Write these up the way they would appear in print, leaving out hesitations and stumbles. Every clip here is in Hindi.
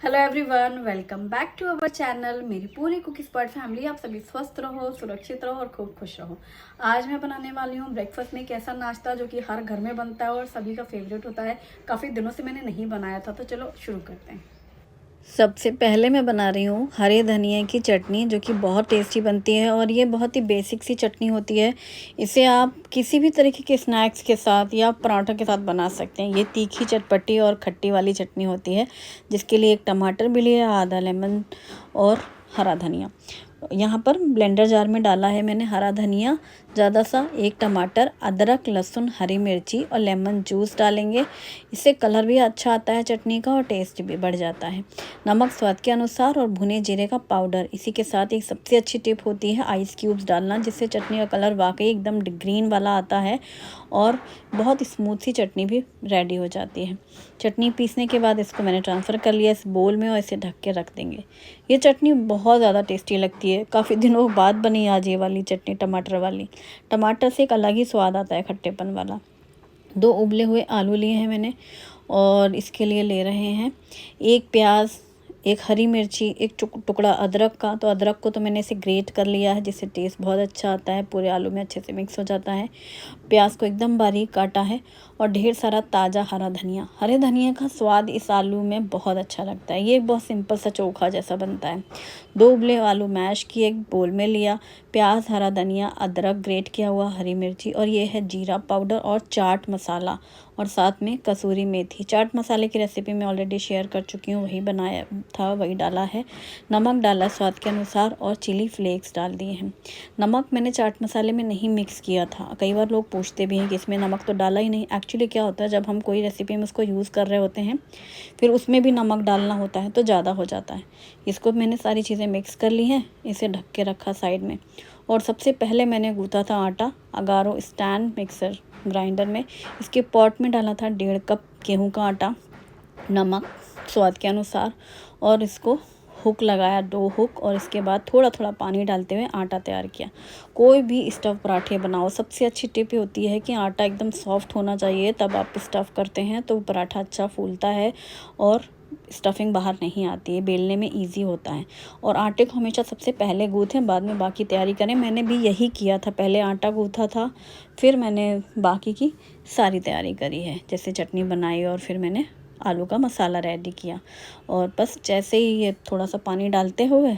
Hello everyone, welcome back to our channel. मेरी पूरी कुक एक्सपर्ट फैमिली, आप सभी स्वस्थ रहो, सुरक्षित रहो और खूब खुश रहो। आज मैं बनाने वाली हूँ ब्रेकफास्ट में एक ऐसा नाश्ता जो कि हर घर में बनता है और सभी का फेवरेट होता है। काफ़ी दिनों से मैंने नहीं बनाया था, तो चलो शुरू करते हैं। सबसे पहले मैं बना रही हूँ हरे धनिया की चटनी, जो कि बहुत टेस्टी बनती है और ये बहुत ही बेसिक सी चटनी होती है। इसे आप किसी भी तरीके के स्नैक्स के साथ या पराठा के साथ बना सकते हैं। ये तीखी, चटपटी और खट्टी वाली चटनी होती है, जिसके लिए एक टमाटर भी लिया, आधा लेमन और हरा धनिया। यहाँ पर ब्लेंडर जार में डाला है मैंने हरा धनिया, ज़्यादा सा, एक टमाटर, अदरक, लहसुन, हरी मिर्ची और लेमन जूस डालेंगे। इससे कलर भी अच्छा आता है चटनी का और टेस्ट भी बढ़ जाता है। नमक स्वाद के अनुसार और भुने जीरे का पाउडर। इसी के साथ एक सबसे अच्छी टिप होती है आइस क्यूब्स डालना, जिससे चटनी का कलर वाकई एकदम ग्रीन वाला आता है और बहुत स्मूथ सी चटनी भी रेडी हो जाती है। चटनी पीसने के बाद इसको मैंने ट्रांसफ़र कर लिया इस बोल में और इसे ढक के रख देंगे। ये चटनी बहुत ज़्यादा टेस्टी लगती है। काफ़ी दिनों बाद बनी आज ये वाली चटनी, टमाटर वाली। टमाटर से एक अलग ही स्वाद आता है, खट्टेपन वाला। 2 उबले हुए आलू लिए हैं मैंने और इसके लिए ले रहे हैं 1 प्याज, 1 हरी मिर्ची, 1 टुकड़ा अदरक का। तो अदरक को तो मैंने इसे ग्रेट कर लिया है, जिससे टेस्ट बहुत अच्छा आता है, पूरे आलू में अच्छे से मिक्स हो जाता है। प्याज को एकदम बारीक काटा है और ढेर सारा ताज़ा हरा धनिया। हरे धनिया का स्वाद इस आलू में बहुत अच्छा लगता है। ये बहुत सिंपल सा चोखा जैसा बनता है। 2 उबले आलू मैश किए, एक बोल में लिया। प्याज, हरा धनिया, अदरक, ग्रेट किया हुआ, हरी मिर्ची और ये है जीरा पाउडर और चाट मसाला और साथ में कसूरी मेथी। चाट मसाले की रेसिपी मैं ऑलरेडी शेयर कर चुकी हूँ, वही बनाया था, वही डाला है। नमक डाला स्वाद के अनुसार और चिली फ्लेक्स डाल दिए हैं। नमक मैंने चाट मसाले में नहीं मिक्स किया था। कई बार लोग पूछते भी हैं कि इसमें नमक तो डाला ही नहीं। एक्चुअली क्या होता है, जब हम कोई रेसिपी में उसको यूज़ कर रहे होते हैं, फिर उसमें भी नमक डालना होता है तो ज़्यादा हो जाता है। इसको मैंने सारी चीज़ें मिक्स कर ली हैं, इसे ढक के रखा साइड में। और सबसे पहले मैंने गूँथा था आटा अगारो स्टैंड मिक्सर ग्राइंडर में। इसके पॉट में डाला था 1.5 कप गेहूं का आटा, नमक स्वाद के अनुसार और इसको हुक लगाया, 2 हुक, और इसके बाद थोड़ा थोड़ा पानी डालते हुए आटा तैयार किया। कोई भी स्टफ़ पराठे बनाओ, सबसे अच्छी टिप होती है कि आटा एकदम सॉफ्ट होना चाहिए, तब आप स्टफ़ करते हैं तो पराठा अच्छा फूलता है और स्टफिंग बाहर नहीं आती है, बेलने में इजी होता है। और आटे को हमेशा सबसे पहले गूँथें, बाद में बाकी तैयारी करें। मैंने भी यही किया था, पहले आटा गूँथा था, फिर मैंने बाकी की सारी तैयारी करी है, जैसे चटनी बनाई और फिर मैंने आलू का मसाला रेडी किया। और बस जैसे ही ये थोड़ा सा पानी डालते हुए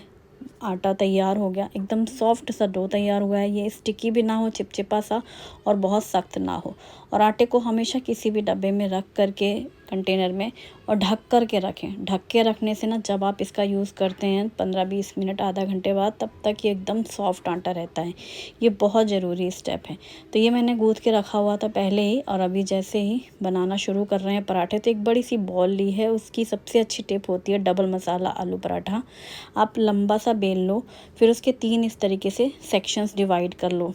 आटा तैयार हो गया, एकदम सॉफ्ट सा डो तैयार हुआ है। ये स्टिकी भी ना हो, चिपचिपा सा, और बहुत सख्त ना हो। और आटे को हमेशा किसी भी डब्बे में रख करके, कंटेनर में, और ढक कर के रखें। ढक के रखने से ना, जब आप इसका यूज़ करते हैं 15-20 मिनट, आधा घंटे बाद, तब तक ये एकदम सॉफ्ट आटा रहता है। ये बहुत ज़रूरी स्टेप है। तो ये मैंने गूँथ के रखा हुआ था पहले ही, और अभी जैसे ही बनाना शुरू कर रहे हैं पराठे, तो एक बड़ी सी बॉल ली है। उसकी सबसे अच्छी टिप होती है डबल मसाला आलू पराठा। आप लंबा सा बेल लो, फिर उसके 3 इस तरीके से सेक्शंस डिवाइड कर लो,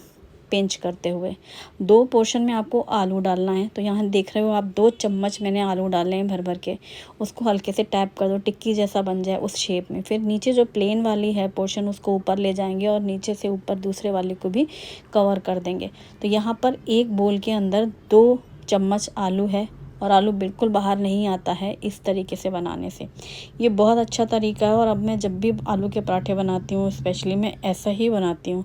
पिंच करते हुए। 2 पोर्शन में आपको आलू डालना है। तो यहाँ देख रहे हो आप, 2 चम्मच मैंने आलू डाले हैं भर भर के। उसको हल्के से टैप कर दो, टिक्की जैसा बन जाए उस शेप में। फिर नीचे जो प्लेन वाली है पोर्शन, उसको ऊपर ले जाएंगे और नीचे से ऊपर दूसरे वाले को भी कवर कर देंगे। तो यहाँ पर एक बोल के अंदर 2 चम्मच आलू है और आलू बिल्कुल बाहर नहीं आता है इस तरीके से बनाने से। ये बहुत अच्छा तरीका है और अब मैं जब भी आलू के पराठे बनाती हूँ, स्पेशली मैं ऐसा ही बनाती हूँ।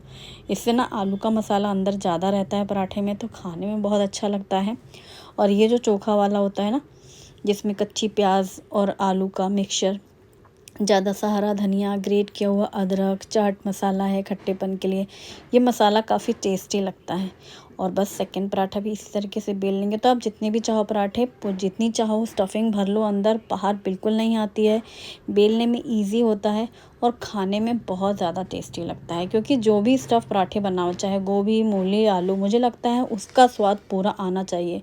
इससे ना आलू का मसाला अंदर ज़्यादा रहता है पराठे में, तो खाने में बहुत अच्छा लगता है। और ये जो चोखा वाला होता है ना, जिसमें कच्ची प्याज और आलू का मिक्सचर, ज़्यादा सा हरा धनिया, ग्रेट किया हुआ अदरक, चाट मसाला है खट्टेपन के लिए, ये मसाला काफ़ी टेस्टी लगता है। और बस सेकंड पराठा भी इसी तरीके से बेल लेंगे। तो आप जितने भी चाहो पराठे, जितनी चाहो स्टफिंग भर लो अंदर, बाहर बिल्कुल नहीं आती है, बेलने में इजी होता है और खाने में बहुत ज़्यादा टेस्टी लगता है। क्योंकि जो भी स्टफ़ पराठे बनाओ, चाहे गोभी, मूली, आलू, मुझे लगता है उसका स्वाद पूरा आना चाहिए।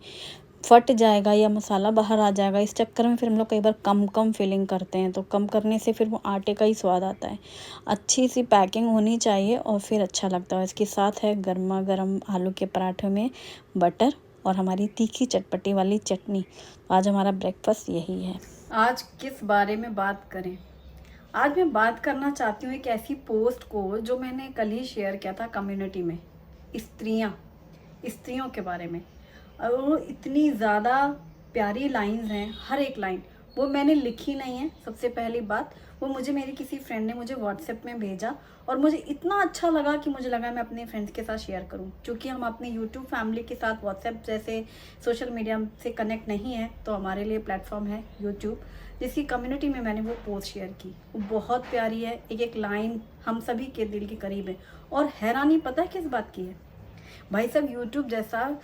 फट जाएगा या मसाला बाहर आ जाएगा, इस चक्कर में फिर हम लोग कई बार कम फिलिंग करते हैं, तो कम करने से फिर वो आटे का ही स्वाद आता है। अच्छी सी पैकिंग होनी चाहिए और फिर अच्छा लगता है। इसके साथ है गर्मा गर्म आलू के पराठे में बटर और हमारी तीखी चटपटी वाली चटनी। आज हमारा ब्रेकफास्ट यही है। आज किस बारे में बात करें? आज मैं बात करना चाहती हूँ एक ऐसी पोस्ट को जो मैंने कल ही शेयर किया था कम्युनिटी में। स्त्रियों के बारे में। और वो इतनी ज़्यादा प्यारी लाइंस हैं, हर एक लाइन वो मैंने लिखी नहीं है। सबसे पहली बात, वो मुझे मेरी किसी फ्रेंड ने मुझे व्हाट्सएप में भेजा और मुझे इतना अच्छा लगा कि मुझे लगा मैं अपने फ्रेंड्स के साथ शेयर करूं, क्योंकि हम अपने यूट्यूब फैमिली के साथ व्हाट्सएप जैसे सोशल मीडिया से कनेक्ट नहीं है, तो हमारे लिए प्लेटफॉर्म है यूट्यूब, जिसकी कम्युनिटी में मैंने वो पोस्ट शेयर की। वो बहुत प्यारी है, एक एक लाइन हम सभी के दिल के करीब है। और हैरानी पता है किस बात की है भाई साहब, यूट्यूब जैसा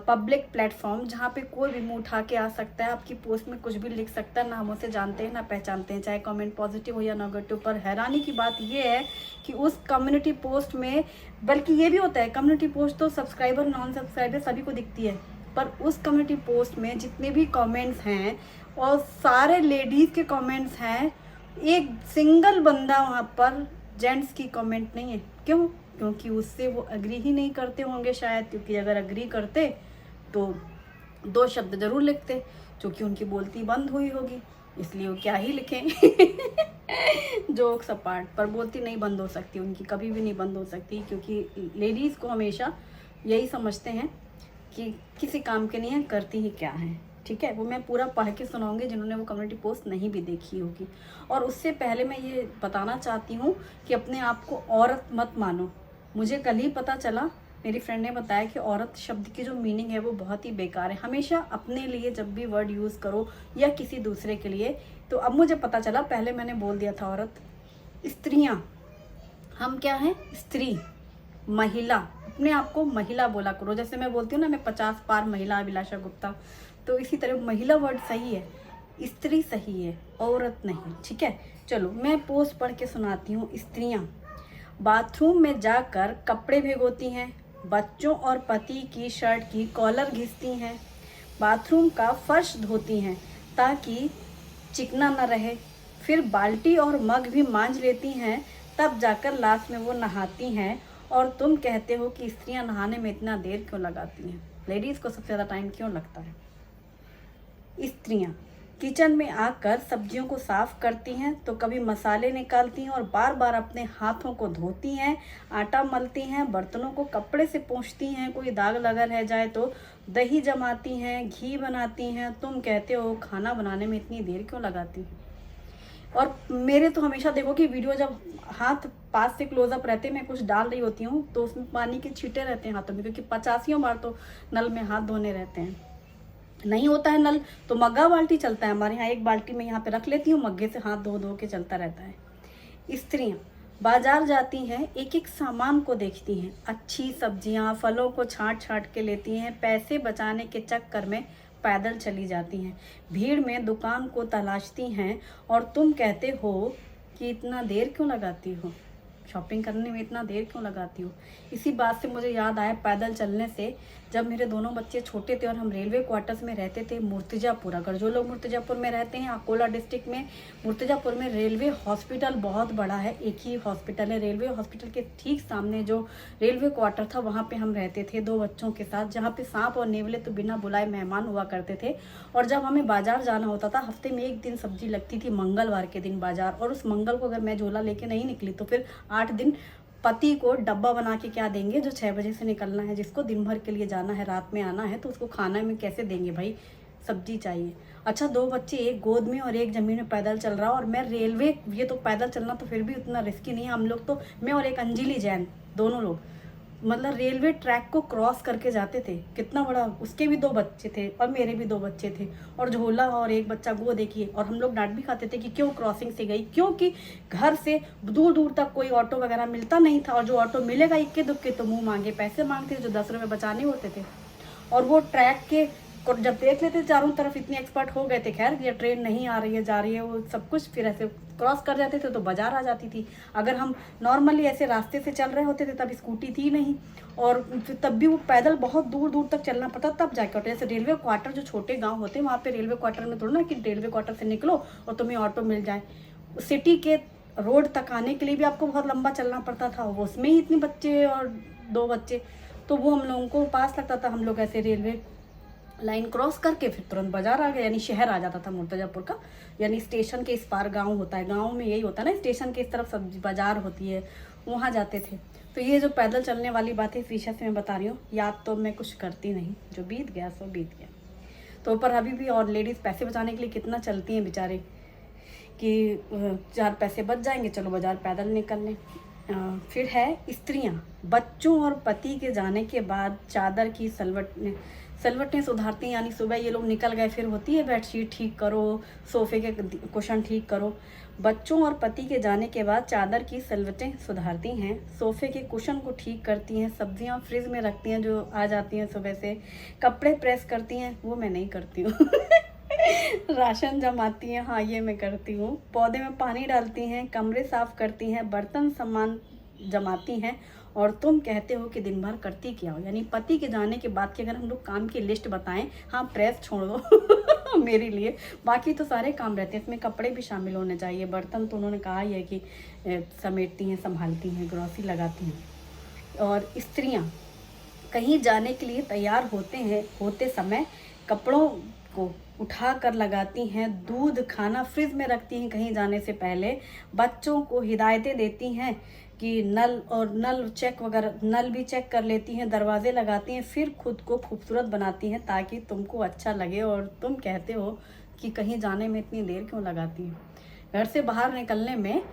पब्लिक प्लेटफॉर्म जहाँ पे कोई भी मुंह उठा के आ सकता है, आपकी पोस्ट में कुछ भी लिख सकता है, ना हम उसे जानते हैं ना पहचानते हैं, चाहे कमेंट पॉजिटिव हो या नेगेटिव। पर हैरानी की बात ये है कि उस कम्युनिटी पोस्ट में, बल्कि ये भी होता है, कम्युनिटी पोस्ट तो सब्सक्राइबर नॉन सब्सक्राइबर सभी को दिखती है, पर उस कम्युनिटी पोस्ट में जितने भी कमेंट्स हैं और सारे लेडीज़ के कमेंट्स हैं, एक सिंगल बंदा वहाँ पर जेंट्स की कमेंट नहीं है। क्यों? क्योंकि उससे वो अग्री ही नहीं करते होंगे शायद, क्योंकि अगर अग्री करते तो 2 शब्द जरूर लिखते, क्योंकि उनकी बोलती बंद हुई होगी, इसलिए वो क्या ही लिखें। जोक्स अपार्ट, पर बोलती नहीं बंद हो सकती उनकी, कभी भी नहीं बंद हो सकती, क्योंकि लेडीज़ को हमेशा यही समझते हैं कि किसी काम के नहीं है, करती ही क्या है। ठीक है, वो मैं पूरा पढ़ के सुनाऊंगी जिन्होंने वो कम्युनिटी पोस्ट नहीं भी देखी होगी। और उससे पहले मैं ये बताना चाहती हूँ कि अपने आप को औरत मत मानो। मुझे कल ही पता चला, मेरी फ्रेंड ने बताया कि औरत शब्द की जो मीनिंग है वो बहुत ही बेकार है। हमेशा अपने लिए जब भी वर्ड यूज़ करो या किसी दूसरे के लिए, तो अब मुझे पता चला, पहले मैंने बोल दिया था औरत। स्त्रियाँ, हम क्या हैं? स्त्री, महिला। अपने आप को महिला बोला करो, जैसे मैं बोलती हूँ ना, मैं 50 पार महिला अभिलाषा गुप्ता, तो इसी तरह महिला वर्ड सही है, स्त्री सही है, औरत नहीं। ठीक है, चलो मैं पोस्ट पढ़ के सुनाती हूँ। स्त्रियाँ बाथरूम में जाकर कपड़े भिगोती हैं, बच्चों और पति की शर्ट की कॉलर घिसती हैं, बाथरूम का फर्श धोती हैं ताकि चिकना न रहे, फिर बाल्टी और मग भी मांज लेती हैं, तब जाकर लास्ट में वो नहाती हैं। और तुम कहते हो कि स्त्रियां नहाने में इतना देर क्यों लगाती हैं? लेडीज़ को सबसे ज़्यादा टाइम क्यों लगता है? स्त्रियां किचन में आकर सब्जियों को साफ करती हैं, तो कभी मसाले निकालती हैं और बार बार अपने हाथों को धोती हैं, आटा मलती हैं, बर्तनों को कपड़े से पोंछती हैं, कोई दाग लगा रह जाए तो दही जमाती हैं, घी बनाती हैं। तुम कहते हो खाना बनाने में इतनी देर क्यों लगाती हैं? और मेरे तो हमेशा देखो कि वीडियो जब हाथ पास से क्लोजअप रहते, मैं कुछ डाल रही होती हूँ तो उसमें पानी के छींटे रहते हैं हाथों में, क्योंकि 85 बार तो नल में हाथ धोने रहते हैं। नहीं होता है नल तो मग्गा बाल्टी चलता है हमारे यहाँ, एक बाल्टी में यहाँ पे रख लेती हूँ, मग्गे से हाथ धो धो के चलता रहता है। स्त्रियाँ बाजार जाती हैं, एक एक सामान को देखती हैं, अच्छी सब्जियाँ फलों को छांट छांट के लेती हैं, पैसे बचाने के चक्कर में पैदल चली जाती हैं, भीड़ में दुकान को तलाशती हैं। और तुम कहते हो कि इतना देर क्यों लगाती हो, शॉपिंग करने में इतना देर क्यों लगाती हो? इसी बात से मुझे याद आया, पैदल चलने से, जब मेरे दोनों बच्चे छोटे थे और हम रेलवे क्वार्टर्स में रहते थे मुर्तिजापुर। अगर जो लोग मुर्तिजापुर में रहते हैं, अकोला डिस्ट्रिक्ट में मुर्तिजापुर में रेलवे हॉस्पिटल बहुत बड़ा है, एक ही हॉस्पिटल है। रेलवे हॉस्पिटल के ठीक सामने जो रेलवे क्वार्टर था, वहाँ पे हम रहते थे 2 बच्चों के साथ, जहाँ पे सांप और नेवले तो बिना बुलाए मेहमान हुआ करते थे। और जब हमें बाजार जाना होता था, हफ्ते में 1 दिन सब्जी लगती थी, मंगलवार के दिन बाजार, और उस मंगल को अगर मैं झोला लेके नहीं निकली तो फिर 8 दिन पति को डब्बा बना के क्या देंगे, जो 6 बजे से निकलना है, जिसको दिन भर के लिए जाना है, रात में आना है, तो उसको खाना में कैसे देंगे भाई? सब्जी चाहिए। अच्छा, 2 बच्चे, एक गोद में और एक जमीन में पैदल चल रहा, और मैं रेलवे, ये तो पैदल चलना तो फिर भी उतना रिस्की नहीं है। हम लोग तो, मैं और एक अंजलि जैन, दोनों लोग मतलब रेलवे ट्रैक को क्रॉस करके जाते थे। कितना बड़ा, उसके भी 2 बच्चे थे और मेरे भी 2 बच्चे थे, और झोला और एक बच्चा गो देखिए। और हम लोग डांट भी खाते थे कि क्यों क्रॉसिंग से गई, क्योंकि घर से दूर दूर तक कोई ऑटो वगैरह मिलता नहीं था, और जो ऑटो मिलेगा इक्के दुक्के तो मुंह मांगे पैसे मांगते थे, जो 10 रुपये बचाने होते थे। और वो ट्रैक के जब देख लेते चारों तरफ, इतने एक्सपर्ट हो गए थे, खैर ये ट्रेन नहीं आ रही है, जा रही है, वो सब कुछ, फिर ऐसे क्रॉस कर जाते थे तो बाजार आ जाती थी। अगर हम नॉर्मली ऐसे रास्ते से चल रहे होते थे, तब स्कूटी थी नहीं, और तब भी वो पैदल बहुत दूर दूर तक चलना पड़ता, तब जाके ऑटो। जैसे रेलवे क्वार्टर, जो छोटे गांव होते हैं, वहाँ पे रेलवे क्वार्टर में थोड़ा ना कि रेलवे क्वार्टर से निकलो और तुम्हें ऑटो मिल जाए। सिटी के रोड तक आने के लिए भी आपको बहुत लंबा चलना पड़ता था, वो उसमें ही इतने बच्चे और 2 बच्चे, तो वो हम लोगों को पास लगता था। हम लोग ऐसे रेलवे लाइन क्रॉस करके फिर तुरंत बाजार आ गया, यानी शहर आ जाता था मुर्तजापुर का, यानी स्टेशन के इस पार गांव होता है, गांव में यही होता है ना, स्टेशन के इस तरफ सब्जी बाजार होती है, वहाँ जाते थे। तो ये जो पैदल चलने वाली बात है, इस विषय से मैं बता रही हूँ। याद तो मैं कुछ करती नहीं, जो बीत गया सो बीत गया। तो पर अभी भी और लेडीज़ पैसे बचाने के लिए कितना चलती हैं बेचारे कि 4 पैसे बच जाएंगे, चलो बाजार पैदल निकल लें। फिर है स्त्रियां, बच्चों और पति के जाने के बाद चादर की सलवटें सुधारती हैं। यानी सुबह ये लोग निकल गए, फिर होती है बेडशीट ठीक करो, सोफे के कुशन ठीक करो। बच्चों और पति के जाने के बाद चादर की सलवटें सुधारती हैं, सोफे के कुशन को ठीक करती हैं, सब्जियां फ्रिज में रखती हैं जो आ जाती हैं सुबह से, कपड़े प्रेस करती हैं, वो मैं नहीं करती हूँ राशन जमाती हैं, हाँ ये मैं करती हूँ, पौधे में पानी डालती हैं, कमरे साफ करती हैं, बर्तन सामान जमाती हैं। और तुम कहते हो कि दिन भर करती क्या हो। यानी पति के जाने के बाद की अगर हम लोग काम की लिस्ट बताएं, हाँ प्रेस छोड़ दो मेरे लिए, बाकी तो सारे काम रहते हैं, इसमें कपड़े भी शामिल होने चाहिए। बर्तन तो उन्होंने कहा ही है कि समेटती हैं, संभालती हैं, ग्रोसरी लगाती हैं। और स्त्रियां कहीं जाने के लिए तैयार होते समय कपड़ों को उठा कर लगाती हैं, दूध खाना फ्रिज में रखती हैं कहीं जाने से पहले, बच्चों को हिदायतें देती हैं कि नल भी चेक कर लेती हैं, दरवाजे लगाती हैं, फिर खुद को खूबसूरत बनाती हैं ताकि तुमको अच्छा लगे। और तुम कहते हो कि कहीं जाने में इतनी देर क्यों लगाती हैं। घर से बाहर निकलने में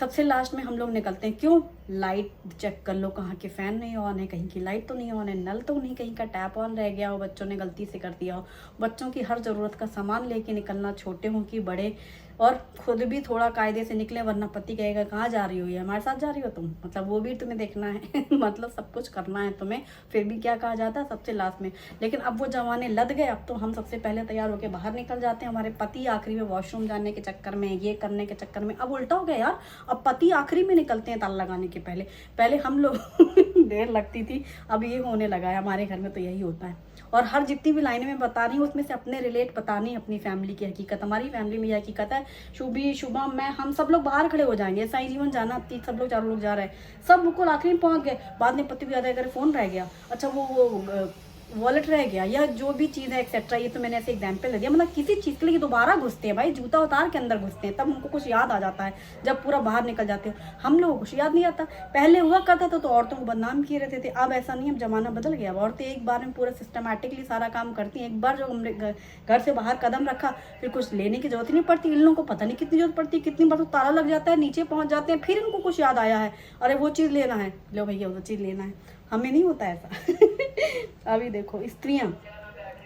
सबसे लास्ट में हम लोग निकलते हैं, क्यों? लाइट चेक कर लो, कहाँ के फ़ैन नहीं ऑन है, कहीं की लाइट तो नहीं ऑन है, नल तो नहीं कहीं का टैप ऑन रह गया हो, बच्चों ने गलती से कर दिया हो। बच्चों की हर ज़रूरत का सामान लेके निकलना, छोटे हों कि बड़े, और खुद भी थोड़ा कायदे से निकले, वरना पति कहेगा कहाँ जा रही हो, ये हमारे साथ जा रही हो तुम, मतलब वो भी तुम्हें देखना है मतलब सब कुछ करना है तुम्हें, फिर भी क्या कहा जाता है सबसे लास्ट में। लेकिन अब वो जमाने लद गए, अब तो हम सबसे पहले तैयार होकर बाहर निकल जाते हैं, हमारे पति आखिरी में वॉशरूम जाने के चक्कर में, ये करने के चक्कर में। अब उल्टा हो गया यार, अब पति आखिरी में निकलते हैं ताला लगाने के पहले हम लोग देर लगती थी, अब ये होने लगा है हमारे घर में, तो यही होता है। और हर जितनी भी लाइनें मैं बता रही हूँ उसमें से अपने रिलेट बतानी, अपनी फैमिली की हकीकत, हमारी फैमिली में यह हकीकत है। शुभम, मैं, हम सब लोग बाहर खड़े हो जाएंगे, साई जीवन जाना, सब लोग 4 लोग जा रहे हैं, सब बिल्कुल आखिरी में पहुंच गए, बाद में पति भी याद आया, फोन रह गया, अच्छा वो वॉलेट रह गया, या जो भी चीज़ है एक्सेट्रा। ये तो मैंने ऐसे एग्जाम्पल दे दिया, मतलब किसी चीज़ के लिए दोबारा घुसते हैं भाई, जूता उतार के अंदर घुसते हैं, तब उनको कुछ याद आ जाता है जब पूरा बाहर निकल जाते हो। हम लोगों को कुछ याद नहीं आता। पहले हुआ करता था तो औरतों को बदनाम किए रहते थे, अब ऐसा नहीं, अब जमाना बदल गया। औरतें एक बार में पूरा सिस्टमेटिकली सारा काम करती हैं। एक बार जो हमने घर से बाहर कदम रखा, फिर कुछ लेने की जरूरत ही नहीं पड़ती। इन लोगों को पता नहीं कितनी जरूरत पड़ती है, कितनी बार तो ताला लग जाता है, नीचे पहुंच जाते हैं, फिर इनको कुछ याद आया है, अरे वो चीज़ लेना है, लो भैया वो चीज़ लेना है। हमें नहीं होता ऐसा अभी देखो, स्त्रियां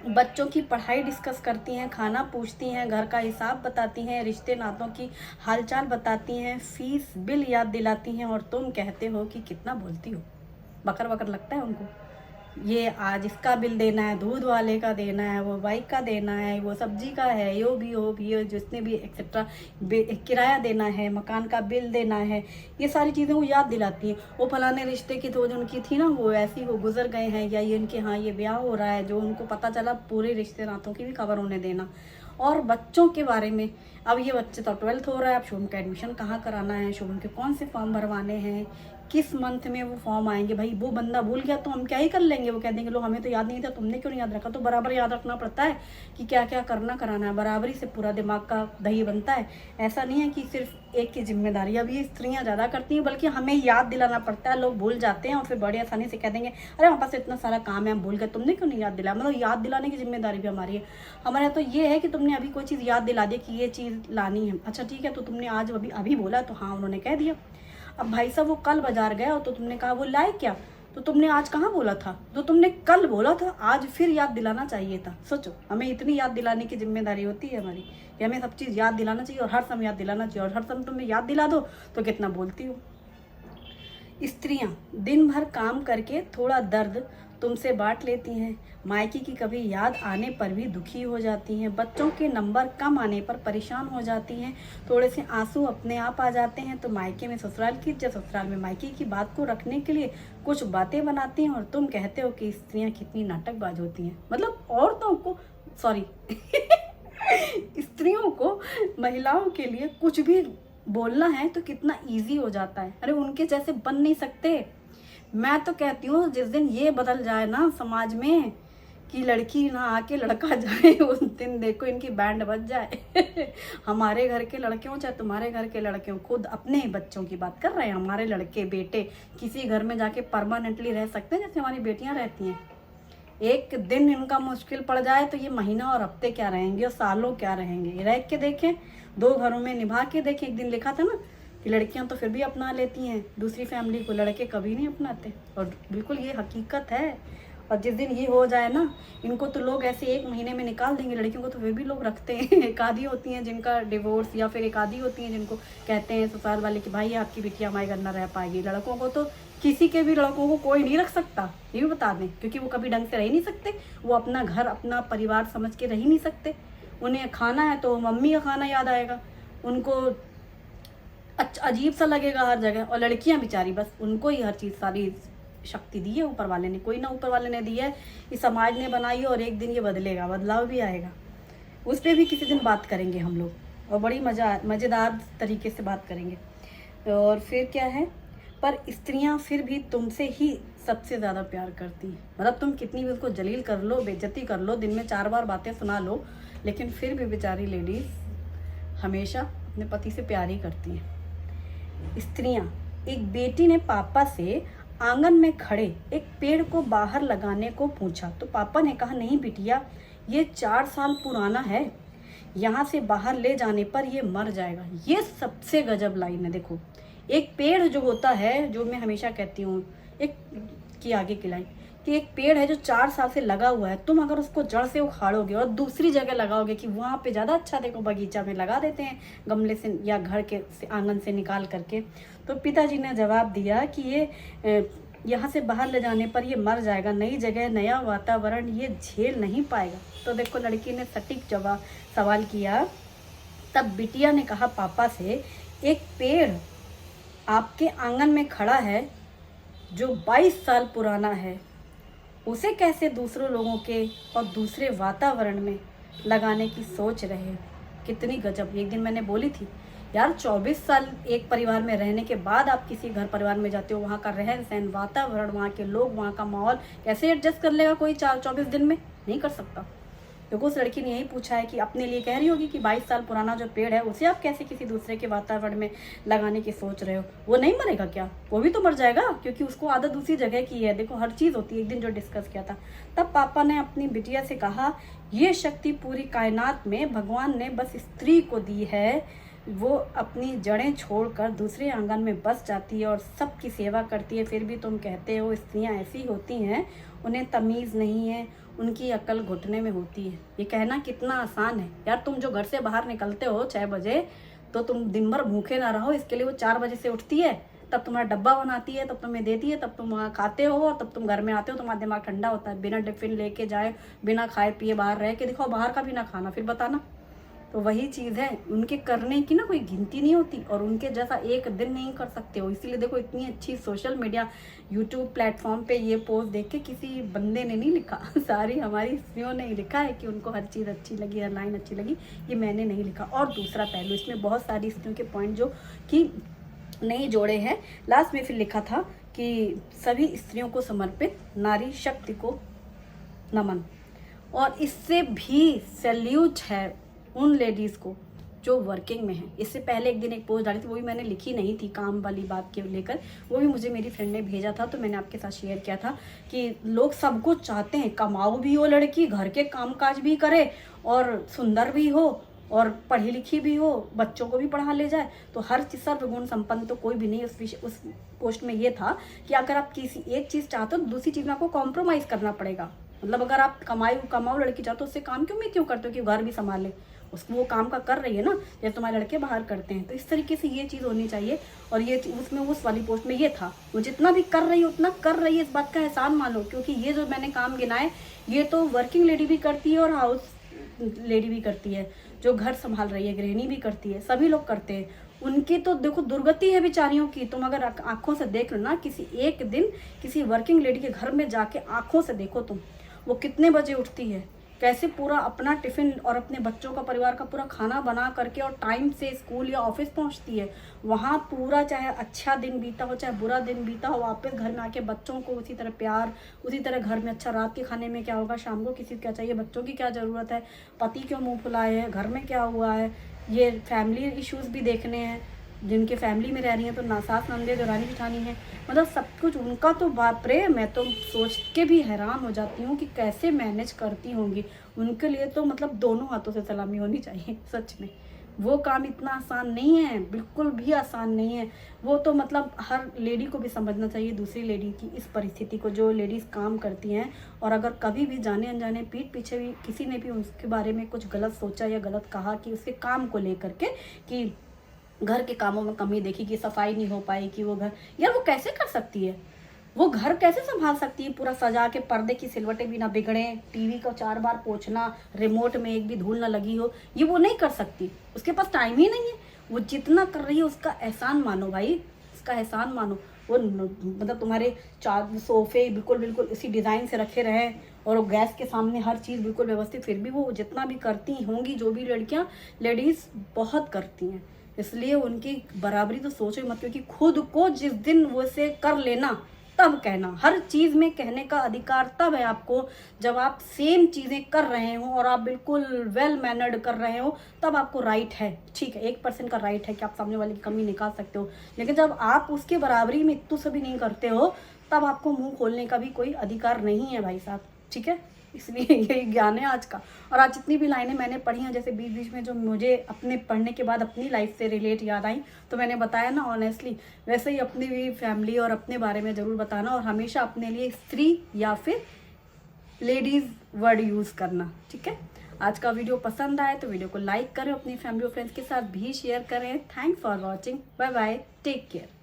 बच्चों की पढ़ाई डिस्कस करती हैं, खाना पूछती हैं, घर का हिसाब बताती हैं, रिश्ते नातों की हालचाल बताती हैं, फीस बिल याद दिलाती हैं। और तुम कहते हो कि कितना बोलती हो, बकर बकर लगता है उनको। ये आज इसका बिल देना है, दूध वाले का देना है, वो बाइक का देना है, वो सब्जी का है, यो भी जितने भी एक्सेट्रा किराया देना है, मकान का बिल देना है, ये सारी चीज़ें वो याद दिलाती हैं। वो फलाने रिश्ते की तो जो उनकी थी ना, वो ऐसी वो गुजर गए हैं, या ये उनके हाँ ये ब्याह हो रहा है, जो उनको पता चला, पूरे रिश्ते नातों की भी खबर उन्हें देना। और बच्चों के बारे में, अब ये बच्चे तो 12th हो रहा है, अब शुभम का एडमिशन कहाँ कराना है, शुभम के कौन से फॉर्म भरवाने हैं, किस मंथ में वो फॉर्म आएंगे। भाई वो बंदा भूल गया तो हम क्या ही कर लेंगे, वो कह देंगे लो हमें तो याद नहीं था, तुमने क्यों नहीं याद रखा। तो बराबर याद रखना पड़ता है कि क्या क्या कराना है, बराबरी से पूरा दिमाग का दही बनता है। ऐसा नहीं है कि सिर्फ एक की जिम्मेदारी, अब ये स्त्रियाँ ज़्यादा करती हैं, बल्कि हमें याद दिलाना पड़ता है। लोग भूल जाते हैं और फिर बड़ी आसानी से कह देंगे अरे हमारे पास इतना सारा काम है, हम भूल गए, तुमने क्यों नहीं याद दिलाया। मतलब याद दिलाने की जिम्मेदारी भी हमारी है। हमारे यहाँ तो ये है कि तुमने अभी कोई चीज़ याद दिला दी कि ये चीज़ लानी है, अच्छा ठीक है, तो तुमने आज अभी बोला तो हाँ उन्होंने कह दिया। अब भाई साहब वो कल बाजार गया तो तुमने कहा वो लाए क्या, तो तुमने आज कहाँ बोला था, तो तुमने कल बोला था, आज फिर याद दिलाना चाहिए था। सोचो, हमें इतनी याद दिलाने की जिम्मेदारी होती है हमारी कि हमें सब चीज़ याद दिलाना चाहिए और हर समय याद दिलाना चाहिए, और हर समय तुम्हें याद दिला दो तो कितना बोलती हो। स्त्रियां दिन भर काम करके थोड़ा दर्द तुमसे बांट लेती हैं, मायके की कभी याद आने पर भी दुखी हो जाती हैं, बच्चों के नंबर कम आने पर परेशान हो जाती हैं, थोड़े से आंसू अपने आप आ जाते हैं तो मायके में ससुराल की इज्जत, ससुराल में मायके की बात को रखने के लिए कुछ बातें बनाती हैं। और तुम कहते हो कि स्त्रियां कितनी नाटकबाज होती हैं। मतलब औरतों को स्त्रियों को, महिलाओं के लिए कुछ भी बोलना है तो कितना इजी हो जाता है। अरे उनके जैसे बन नहीं सकते। मैं तो कहती हूँ जिस दिन ये बदल जाए ना समाज में कि लड़की ना आके लड़का जाए, उस दिन देखो इनकी बैंड बज जाए हमारे घर के लड़के हों चाहे तुम्हारे घर के लड़के हों, खुद अपने बच्चों की बात कर रहे हैं, हमारे लड़के बेटे किसी घर में जाके परमानेंटली रह सकते हैं जैसे हमारी बेटियां रहती हैं। एक दिन इनका मुश्किल पड़ जाए तो ये महीना और हफ्ते क्या रहेंगे और सालों क्या रहेंगे। रह के देखें, 2 घरों में निभा के देखें। एक दिन लिखा था ना कि लड़कियां तो फिर भी अपना लेती हैं दूसरी फैमिली को, लड़के कभी नहीं अपनाते। और बिल्कुल ये हकीकत है। और जिस दिन ये हो जाए ना, इनको तो लोग ऐसे 1 महीने में निकाल देंगे। लड़कियों को तो फिर भी लोग रखते हैं। एक आधी होती हैं जिनका डिवोर्स, या फिर एक आधी होती हैं जिनको कहते हैं ससुराल वाले कि भाई आपकी बिटिया हमारे घर ना रह पाएगी। लड़कों को तो किसी के भी लड़कों को कोई नहीं रख सकता, ये भी बता दें, क्योंकि वो कभी ढंग से रह ही नहीं सकते। वो अपना घर अपना परिवार समझ के रह ही नहीं सकते। उन्हें खाना है तो मम्मी का खाना याद आएगा, उनको अजीब सा लगेगा हर जगह। और लड़कियां बेचारी बस उनको ही हर चीज़ सारी शक्ति दी है ऊपर वाले ने, कोई ना ऊपर वाले ने दी है, इस समाज ने बनाई है। और एक दिन ये बदलेगा, बदलाव भी आएगा। उस पर भी किसी दिन बात करेंगे हम लोग, और बड़ी मज़ेदार तरीके से बात करेंगे। और फिर क्या है, पर स्त्रियां फिर भी तुमसे ही सबसे ज़्यादा प्यार करती हैं। मतलब तुम कितनी भी उनको जलील कर लो, बेइज्जती कर लो, दिन में 4 बार बातें सुना लो, लेकिन फिर भी बेचारी लेडीज़ हमेशा अपने पति से प्यार ही करती हैं। स्त्रियां, एक बेटी ने पापा से आंगन में खड़े एक पेड़ को बाहर लगाने को पूछा तो पापा ने कहा, नहीं बिटिया, ये 4 साल पुराना है, यहाँ से बाहर ले जाने पर ये मर जाएगा। ये सबसे गजब लाइन है। देखो, एक पेड़ जो होता है, जो मैं हमेशा कहती हूँ, एक की आगे की लाइन, कि एक पेड़ है जो 4 साल से लगा हुआ है, तुम अगर उसको जड़ से उखाड़ोगे और दूसरी जगह लगाओगे कि वहाँ पे ज़्यादा अच्छा, देखो बगीचा में लगा देते हैं गमले से या घर के आंगन से निकाल करके। तो पिताजी ने जवाब दिया कि ये यहाँ से बाहर ले जाने पर ये मर जाएगा, नई जगह नया वातावरण ये झेल नहीं पाएगा। तो देखो, लड़की ने सटीक जवाब सवाल किया। तब बिटिया ने कहा पापा से, एक पेड़ आपके आंगन में खड़ा है जो 22 साल पुराना है, उसे कैसे दूसरों लोगों के और दूसरे वातावरण में लगाने की सोच रहे हो। कितनी गजब। एक दिन मैंने बोली थी यार, 24 साल एक परिवार में रहने के बाद आप किसी घर परिवार में जाते हो, वहाँ का रहन सहन, वातावरण, वहाँ के लोग, वहाँ का माहौल कैसे एडजस्ट कर लेगा कोई 24 दिन में? नहीं कर सकता। क्योंकि उस लड़की ने यही पूछा है कि अपने लिए कह रही होगी कि 22 साल पुराना जो पेड़ है उसे आप कैसे किसी दूसरे के वातावरण में लगाने की सोच रहे हो। वो नहीं मरेगा क्या? वो भी तो मर जाएगा, क्योंकि उसको आदत दूसरी जगह की है। देखो, हर चीज़ होती है। एक दिन जो डिस्कस किया था, तब पापा ने अपनी बिटिया से कहा, ये शक्ति पूरी कायनात में भगवान ने बस स्त्री को दी है। वो अपनी जड़ें छोड़कर दूसरे आंगन में बस जाती है और सबकी सेवा करती है। फिर भी तुम कहते हो स्त्रियां ऐसी होती हैं, उन्हें तमीज़ नहीं है, उनकी अकल घुटने में होती है। ये कहना कितना आसान है यार। तुम जो घर से बाहर निकलते हो 6 बजे, तो तुम दिन भर भूखे ना रहो, इसके लिए वो 4 बजे से उठती है, तब तुम्हारा डब्बा बनाती है, तब तुम्हें देती है, तब तुम वहाँ खाते हो, और तब तुम घर में आते हो, तुम्हारा दिमाग ठंडा होता है। बिना टिफिन लेके जाए, बिना खाए पिए बाहर रह के दिखाओ, बाहर का भी ना खाना, फिर बताना। तो वही चीज़ है, उनके करने की ना कोई गिनती नहीं होती, और उनके जैसा एक दिन नहीं कर सकते हो। इसीलिए देखो, इतनी अच्छी सोशल मीडिया यूट्यूब प्लेटफॉर्म पे ये पोस्ट देख के किसी बंदे ने नहीं लिखा, सारी हमारी स्त्रियों ने ही लिखा है कि उनको हर चीज़ अच्छी लगी, हर लाइन अच्छी लगी। ये मैंने नहीं लिखा। और दूसरा पहलू, इसमें बहुत सारी स्त्रियों के पॉइंट जो कि नहीं जोड़े हैं, लास्ट में फिर लिखा था कि सभी स्त्रियों को समर्पित नारी शक्ति को नमन। और इससे भी सैल्यूट है उन लेडीज़ को जो वर्किंग में है। इससे पहले एक दिन एक पोस्ट डाली थी, वो भी मैंने लिखी नहीं थी काम वाली बात के लेकर, वो भी मुझे मेरी फ्रेंड ने भेजा था, तो मैंने आपके साथ शेयर किया था कि लोग सब कुछ चाहते हैं, कमाऊ भी हो लड़की, घर के कामकाज भी करे, और सुंदर भी हो, और पढ़ी लिखी भी हो, बच्चों को भी पढ़ा ले जाए। तो हर चीज़ सर्वगुण संपन्न तो कोई भी नहीं। उस पोस्ट में ये था कि अगर आप किसी एक चीज़ चाहते हो तो दूसरी चीज़ में आपको कॉम्प्रोमाइज़ करना पड़ेगा। मतलब अगर आप कमाओ लड़की चाहते हो, उससे काम क्यों करते हो कि घर भी संभाल ले, उसको वो काम का कर रही है ना, जैसे तुम्हारे लड़के बाहर करते हैं। तो इस तरीके से ये चीज़ होनी चाहिए। और ये उसमें उस वाली पोस्ट में ये था, वो जितना भी कर रही है उतना कर रही है, इस बात का एहसान मानो। क्योंकि ये जो मैंने काम गिनाए, ये तो वर्किंग लेडी भी करती है और हाउस लेडी भी करती है, जो घर संभाल रही है, गृहिणी भी करती है, सभी लोग करते हैं। उनकी तो देखो दुर्गति है बेचारियों की। तुम अगर आंखों से देख लो ना, किसी एक दिन किसी वर्किंग लेडी के घर में जाके आंखों से देखो तुम, वो कितने बजे उठती है, कैसे पूरा अपना टिफ़िन और अपने बच्चों का, परिवार का पूरा खाना बना करके और टाइम से स्कूल या ऑफिस पहुंचती है। वहाँ पूरा, चाहे अच्छा दिन बीता हो चाहे बुरा दिन बीता हो, वापस घर में आके बच्चों को उसी तरह प्यार, उसी तरह घर में अच्छा, रात के खाने में क्या होगा, शाम को किसी को क्या चाहिए, बच्चों की क्या ज़रूरत है, पति क्यों मुँह फुलाए है, घर में क्या हुआ है, ये फैमिली इश्यूज़ भी देखने हैं। जिनके फैमिली में रह रही हैं तो ना सास नंदे देवरानी जेठानी है, मतलब सब कुछ उनका तो बाप रे, मैं तो सोच के भी हैरान हो जाती हूँ कि कैसे मैनेज करती होंगी। उनके लिए तो मतलब दोनों हाथों से सलामी होनी चाहिए सच में। वो काम इतना आसान नहीं है, बिल्कुल भी आसान नहीं है। वो तो मतलब हर लेडी को भी समझना चाहिए दूसरी लेडी की इस परिस्थिति को, जो लेडीज़ काम करती हैं और अगर कभी भी जाने अनजाने पीठ पीछे भी किसी ने भी उसके बारे में कुछ गलत सोचा या गलत कहा कि उसके काम को लेकर के, कि घर के कामों में कमी देखी, कि सफाई नहीं हो पाई, कि वो घर, यार वो कैसे कर सकती है? वो घर कैसे संभाल सकती है पूरा सजा के, पर्दे की सिलवटें भी ना बिगड़े, टीवी को 4 बार पोंछना, रिमोट में एक भी धूल ना लगी हो, ये वो नहीं कर सकती। उसके पास टाइम ही नहीं है। वो जितना कर रही है उसका एहसान मानो भाई, उसका एहसान मानो। वो मतलब तुम्हारे 4 सोफे बिल्कुल बिल्कुल इसी डिज़ाइन से रखे रहे और वो गैस के सामने हर चीज़ बिल्कुल व्यवस्थित, फिर भी वो जितना भी करती होंगी, जो भी लड़कियां लेडीज़ बहुत करती हैं, इसलिए उनकी बराबरी तो सोचो मत, क्योंकि खुद को जिस दिन वो से कर लेना तब कहना। हर चीज़ में कहने का अधिकार तब है आपको जब आप सेम चीज़ें कर रहे हो और आप बिल्कुल वेल मैनर्ड कर रहे हो, तब आपको राइट है। ठीक है, 1% का राइट है कि आप सामने वाले की कमी निकाल सकते हो, लेकिन जब आप उसके बराबरी में इतू से भी नहीं करते हो, तब आपको मुंह खोलने का भी कोई अधिकार नहीं है भाई साहब। ठीक है, इसलिए यही ज्ञान है आज का। और आज जितनी भी लाइनें मैंने पढ़ी हैं, जैसे बीच बीच में जो मुझे अपने पढ़ने के बाद अपनी लाइफ से रिलेट याद आई, तो मैंने बताया ना ऑनेस्टली, वैसे ही अपनी भी फैमिली और अपने बारे में ज़रूर बताना, और हमेशा अपने लिए स्त्री या फिर लेडीज़ वर्ड यूज़ करना। ठीक है, आज का वीडियो पसंद आए तो वीडियो को लाइक करें, अपनी फैमिली और फ्रेंड्स के साथ भी शेयर करें। Thanks for watching, bye bye, take care.